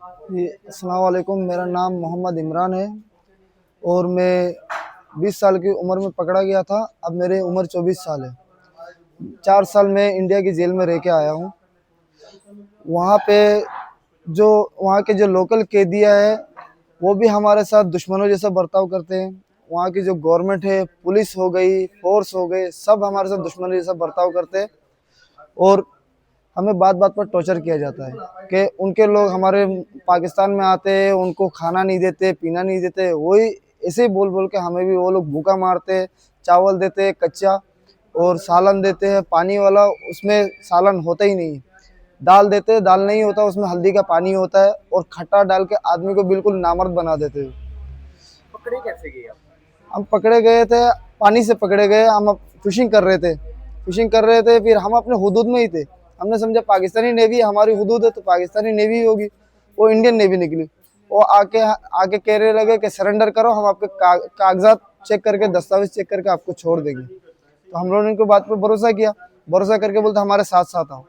अस्सलाम वालेकुम, मेरा नाम मोहम्मद इमरान है और मैं 20 साल की उम्र में पकड़ा गया था। अब मेरी उम्र 24 साल है। 4 साल मैं इंडिया की जेल में रह के आया हूँ। वहाँ पे जो वहाँ के जो लोकल कैदियाँ है वो भी हमारे साथ दुश्मनों जैसा बर्ताव करते हैं। वहाँ की जो गवर्नमेंट है, पुलिस हो गई, फोर्स हो गए, सब हमारे साथ दुश्मनों जैसा बर्ताव करते हैं और हमें बात बात पर टॉर्चर किया जाता है कि उनके लोग हमारे पाकिस्तान में आते हैं, उनको खाना नहीं देते, पीना नहीं देते। वही ऐसे ही बोल बोल के हमें भी वो लोग भूखा मारते हैं। चावल देते हैं कच्चा और सालन देते हैं पानी वाला, उसमें सालन होता ही नहीं। दाल देते हैं, दाल नहीं होता, उसमें हल्दी का पानी होता है और खट्टा डाल के आदमी को बिल्कुल नामर्द बना देते हैं। पकड़े कैसे गए आप? हम पकड़े गए थे, पानी से पकड़े गए। हम फिशिंग कर रहे थे, फिर हम अपने हुदूद में ही थे। हमने समझा पाकिस्तानी नेवी हमारी हुदूद है तो पाकिस्तानी नेवी होगी। वो इंडियन नेवी निकली। वो आके आके कहने लगे कि सरेंडर करो, हम आपके कागजात चेक करके, दस्तावेज चेक करके आपको छोड़ देंगे। तो हम लोगों ने उनकी बात पर भरोसा किया। भरोसा करके बोलते हमारे साथ साथ आओ।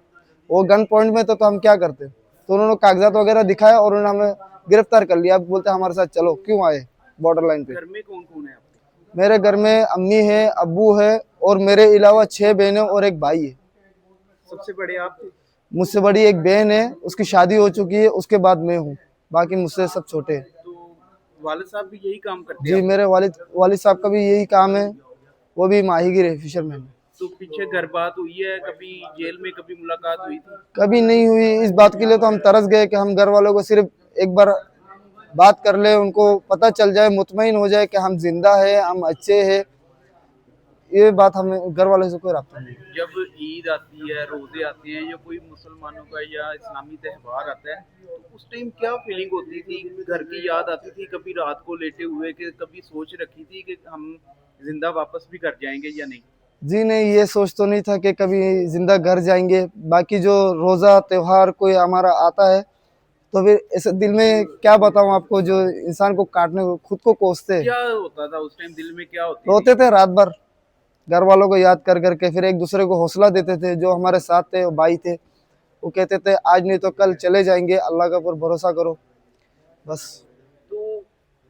वो गन पॉइंट में तो हम क्या करते। तो उन्होंने कागजात वगैरह दिखाया और उन्होंने हमें गिरफ्तार कर लिया। अब बोलते हमारे साथ चलो, क्यों आए बॉर्डर लाइन पे। घर में कौन कौन है आपके? मेरे घर में अम्मी है, अब्बू है और मेरे अलावा 6 बहनें और एक भाई है। सबसे बड़े आप थे? मुझसे बड़ी एक बहन है, उसकी शादी हो चुकी है, उसके बाद मैं हूँ। बाकी मुझसे सब छोटे हैं। तो वालिद साहब भी यही काम करते हैं जी, आपके? मेरे वालिद साहब का भी यही काम है। वो भी माहीगिर है, फिशरमैन। तो पीछे घर बात हुई है कभी? जेल में कभी मुलाकात हुई थी? कभी नहीं हुई। इस बात के लिए तो हम तरस गए कि हम घर वालों को सिर्फ एक बार बात कर ले, उनको पता चल जाए, मुतमईन हो जाए कि हम जिंदा है, हम अच्छे हैं। ये बात हमें घर वालों से कोई राब्ता नहीं। जब ईद आती है, रोजे आते हैं या कोई मुसलमानों का या इस्लामी त्यौहार आता है, तो उस टाइम क्या फीलिंग होती थी? घर की याद आती थी कभी रात को लेटे हुए, कि कभी सोच रखी थी कि हम जिंदा वापस भी कर जाएंगे या नहीं? जी नहीं, ये सोच तो नहीं था कि कभी जिंदा घर जाएंगे। बाकी जो रोज़ा त्योहार कोई हमारा आता है तो फिर ऐसे दिल में क्या बताऊं आपको, जो इंसान को काटने को खुद को कोसते। क्या होता था उस टाइम, दिल में क्या होती थी? रोते थे रात भर, घर वालों को याद कर करके। फिर एक दूसरे को हौसला देते थे। जो हमारे साथ थे, वो भाई थे, वो कहते थे आज नहीं तो कल चले जाएंगे, अल्लाह का ऊपर भरोसा करो, बस। तो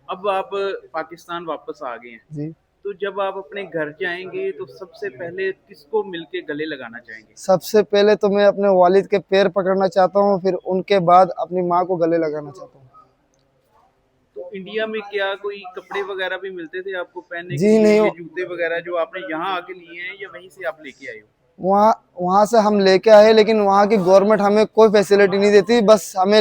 अब आप पाकिस्तान वापस आ गए हैं, जी, तो जब आप अपने घर जाएंगे तो सबसे पहले किसको मिलके गले लगाना चाहेंगे? सबसे पहले तो मैं अपने वालिद के पैर पकड़ना चाहता हूँ, फिर उनके बाद अपनी माँ को गले लगाना चाहता हूँ। तो इंडिया में क्या कोई कपड़े वगैरह भी मिलते थे आपको पहनने के जी लिए, नहीं, ये जूते वगैरह जो आपने यहाँ आके लिए हैं या वहीं से आप लेके आए हो? वहाँ वहाँ से हम लेके आए, लेकिन वहाँ की गवर्नमेंट हमें कोई फैसिलिटी नहीं देती। बस हमें